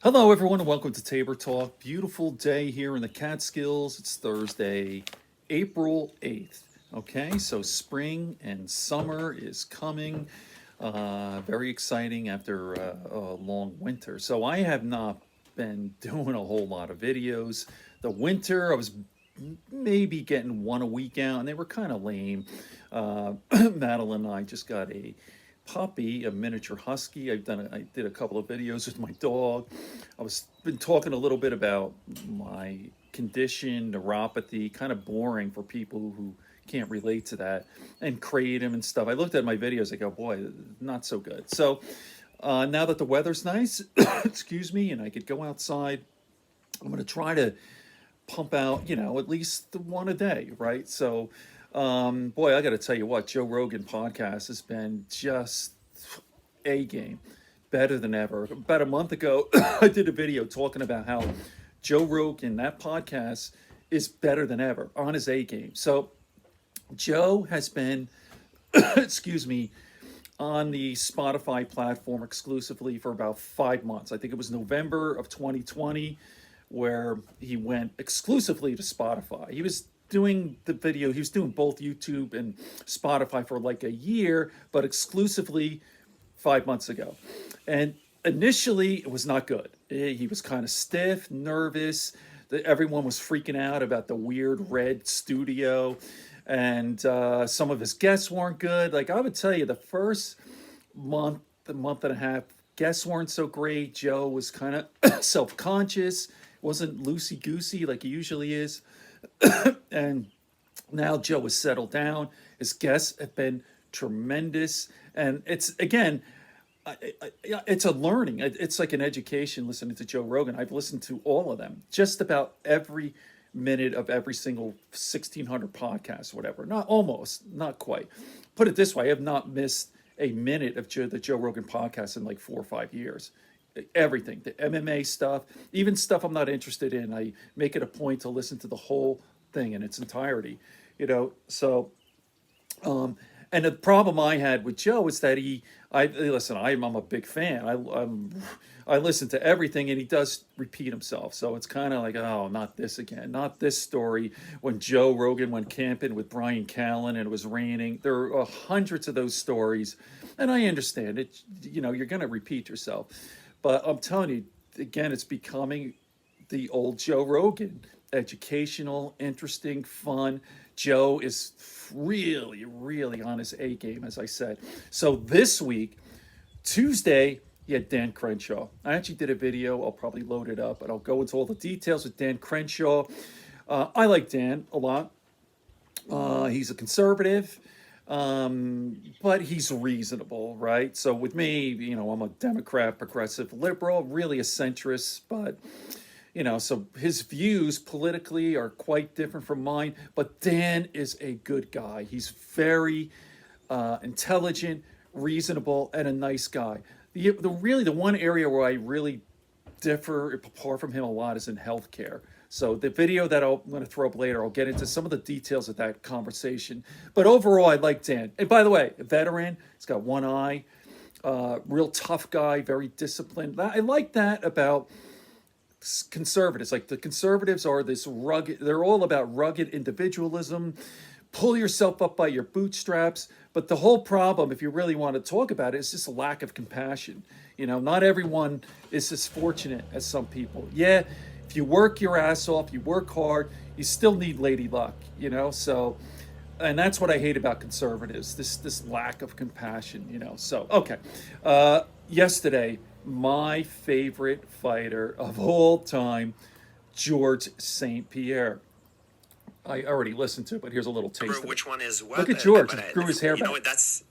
Hello, everyone, and welcome to Tabor Talk. Beautiful day here in the Catskills. It's Thursday, April 8th. Okay, so spring and summer is coming. Very exciting after a long winter. So I have not been doing a whole lot of videos. The winter, I was maybe getting one a week out, and they were kind of lame. Madeline and I just got a puppy, a miniature husky. I did a couple of videos with my dog. I was been talking a little bit about my condition, neuropathy, kind of boring for people who can't relate to that, and kratom and stuff. I looked at my videos. I go, boy, not so good. So now that the weather's nice, excuse me, and I could go outside, I'm going to try to pump out, at least one a day, right? So, boy, I got to tell you what, Joe Rogan podcast has been just a game, better than ever. About a month ago, I did a video talking about how Joe Rogan, that podcast, is better than ever on his A game. So, Joe has been, excuse me, on the Spotify platform exclusively for about 5 months. I think it was November of 2020 where he went exclusively to Spotify. He was doing the video, he was doing both YouTube and Spotify for like a year, but exclusively 5 months ago. And initially, it was not good. He was kind of stiff, nervous. Everyone was freaking out about the weird red studio. And some of his guests weren't good. Like I would tell you, the first month, the month and a half, guests weren't so great. Joe was kind of self-conscious, wasn't loosey-goosey like he usually is. And now Joe has settled down. His guests have been tremendous. And it's, again, it's a learning. It's like an education listening to Joe Rogan. I've listened to all of them, just about every minute of every single 1,600 podcasts, whatever. Not almost, not quite. Put it this way, I have not missed a minute of the Joe Rogan podcast in like 4 or 5 years. Everything, the MMA stuff, even stuff I'm not interested in, I make it a point to listen to the whole thing in its entirety. So and the problem I had with Joe is that I'm a big fan. I listen to everything, and he does repeat himself. So it's kind of like, oh, not this again, not this story. When Joe Rogan went camping with Brian Callen and it was raining, there are hundreds of those stories, and I understand it. You're going to repeat yourself, but I'm telling you, again, it's becoming the old Joe Rogan, educational, interesting, fun. Joe is really, really on his A game, as I said. So this week, Tuesday, he had Dan Crenshaw. I actually did a video. I'll probably load it up, but I'll go into all the details with Dan Crenshaw. I like Dan a lot. He's a conservative, but he's reasonable, right? So with me, I'm a Democrat, progressive, liberal, really a centrist, but so his views politically are quite different from mine, but Dan is a good guy. He's very intelligent, reasonable, and a nice guy. The one area where I really differ apart from him a lot is in healthcare. So the video that I'm going to throw up later, I'll get into some of the details of that conversation. But overall, I like Dan. And by the way, a veteran, he's got one eye, real tough guy, very disciplined. I like that about conservatives. Like the conservatives are this rugged, they're all about rugged individualism, pull yourself up by your bootstraps. But the whole problem, if you really want to talk about it, is just a lack of compassion. Not everyone is as fortunate as some people. Yeah, if you work your ass off, you work hard, you still need lady luck, so, and that's what I hate about conservatives, this lack of compassion, so, okay. Yesterday, my favorite fighter of all time, George St. Pierre. I already listened to it, but here's a little taste of it. Which one is what? Look at George. He grew his hair back. That's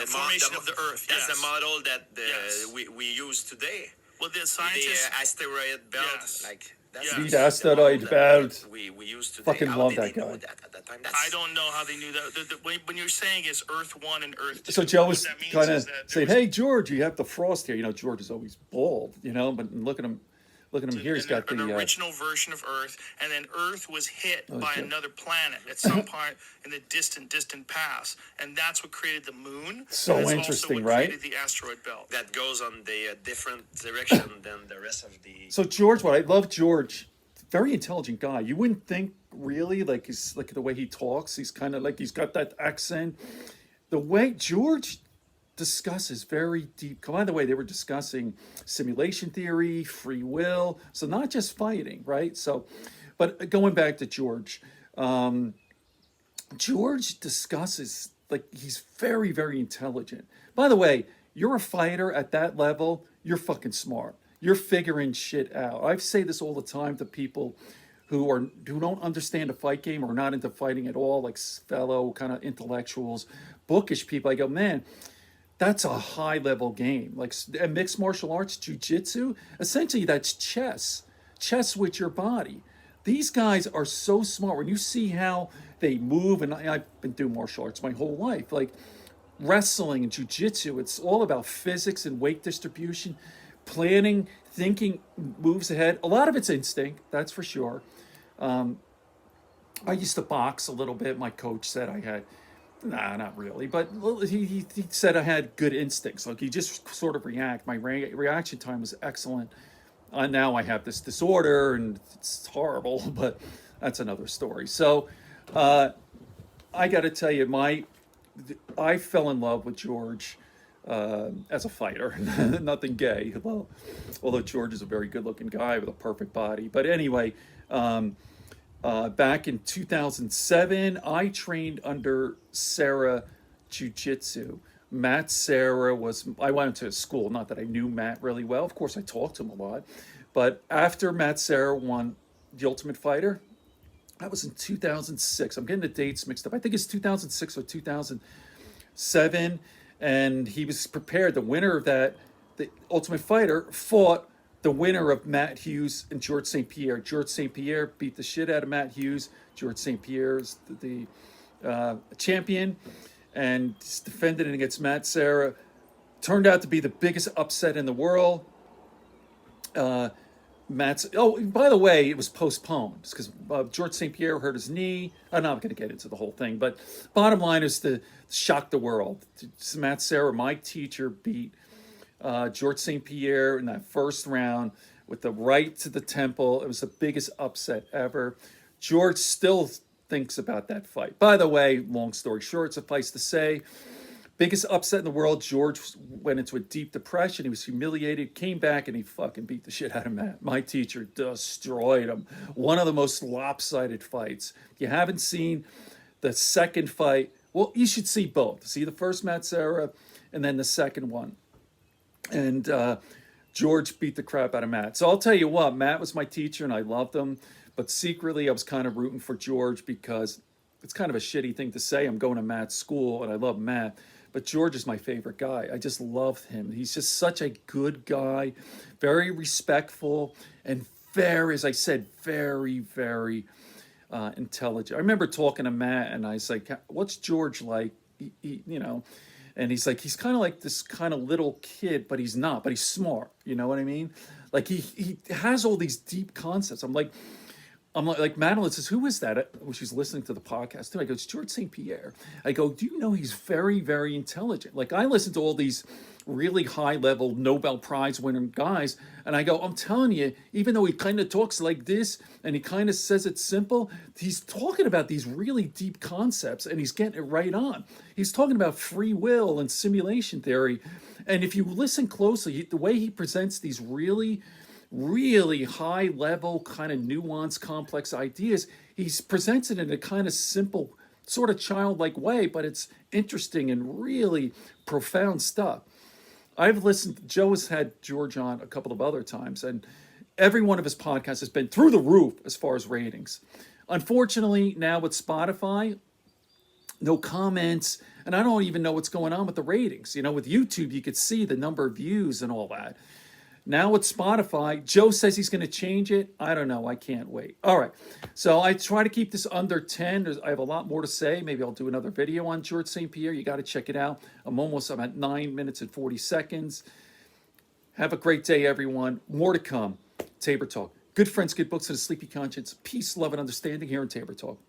formation of the Earth. That's Yes. the model that Yes. we use today. Well, the The scientists. asteroid belt, Yes. like that's Yes. The asteroid belt. we use today. Fucking How love did that they know guy. that at that time? I don't know how they knew that. When you're saying it's Earth 1 and Earth 2, So Joe what was that means kind is of that there saying, was- "Hey George, you have the frost here." George is always bald, but look at him. Look at him here. He's got an the. original version of Earth, and then Earth was hit by Okay. another planet at some point in the distant past, and that's what created the moon. So and that's interesting, also what right? created the asteroid belt. That goes on the different direction than the rest of the. So George, what I love George, very intelligent guy. You wouldn't think really like he's like the way he talks. He's kind of like he's got that accent. The way George discusses very deep. By the way, they were discussing simulation theory, free will, so not just fighting, right? So, but going back to George, George discusses like he's very intelligent. By the way, you're a fighter at that level. You're fucking smart. You're figuring shit out. I say this all the time to people who don't understand a fight game or not into fighting at all, like fellow kind of intellectuals, bookish people. I go, man, that's a high level game. Like mixed martial arts, jujitsu, essentially that's chess with your body. These guys are so smart. When you see how they move, and I've been doing martial arts my whole life, like wrestling and jujitsu, it's all about physics and weight distribution, planning, thinking moves ahead. A lot of it's instinct, that's for sure. I used to box a little bit. My coach said I had, not really, but he said I had good instincts. Like you just sort of react. My reaction time was excellent. Now I have this disorder and it's horrible, but that's another story. So I got to tell you, I fell in love with George as a fighter. Nothing gay, although George is a very good-looking guy with a perfect body. But anyway, back in 2007, I trained under Sarah Jiu-Jitsu. Matt Serra I went to school, not that I knew Matt really well. Of course, I talked to him a lot. But after Matt Serra won The Ultimate Fighter, that was in 2006. I'm getting the dates mixed up. I think it's 2006 or 2007. And he was prepared. The winner of that, the Ultimate Fighter, fought the winner of Matt Hughes and George St. Pierre. George St. Pierre beat the shit out of Matt Hughes. George St. Pierre is the champion and defended it against Matt Serra. Turned out to be the biggest upset in the world. By the way, it was postponed because George St. Pierre hurt his knee. I'm not going to get into the whole thing, but bottom line is to shock the world. Matt Serra, my teacher, beat George St. Pierre in that first round with the right to the temple. It was the biggest upset ever. George still thinks about that fight. By the way, long story short, suffice to say, biggest upset in the world. George went into a deep depression. He was humiliated, came back, and he fucking beat the shit out of Matt. My teacher destroyed him. One of the most lopsided fights. If you haven't seen the second fight, well, you should see both. See the first Matt Serra and then the second one. And George beat the crap out of Matt. So I'll tell you what, Matt was my teacher and I loved him. But secretly, I was kind of rooting for George because it's kind of a shitty thing to say. I'm going to Matt's school and I love Matt. But George is my favorite guy. I just love him. He's just such a good guy, very respectful, and very, as I said, very intelligent. I remember talking to Matt and I was like, what's George like? And he's like, he's kind of like this kind of little kid, but he's not, but he's smart. You know what I mean? Like he has all these deep concepts. I'm like, Madeline says, who is that? Well, she's listening to the podcast too. I go, it's George St. Pierre. I go, do you know he's very intelligent? Like I listen to all these really high level Nobel Prize winning guys. And I go, I'm telling you, even though he kind of talks like this and he kind of says it's simple, he's talking about these really deep concepts and he's getting it right on. He's talking about free will and simulation theory. And if you listen closely, the way he presents these really high level, kind of nuanced, complex ideas, he's presents it in a kind of simple, sort of childlike way, but it's interesting and really profound stuff. I've listened, Joe has had George on a couple of other times, and every one of his podcasts has been through the roof as far as ratings. Unfortunately, now with Spotify, no comments, and I don't even know what's going on with the ratings. You know, with YouTube, you could see the number of views and all that. Now with Spotify, Joe says he's going to change it. I don't know. I can't wait. All right. So I try to keep this under 10. I have a lot more to say. Maybe I'll do another video on George St. Pierre. You got to check it out. I'm at 9 minutes and 40 seconds. Have a great day, everyone. More to come. Tabor Talk. Good friends, good books, and a sleepy conscience. Peace, love, and understanding here in Tabor Talk.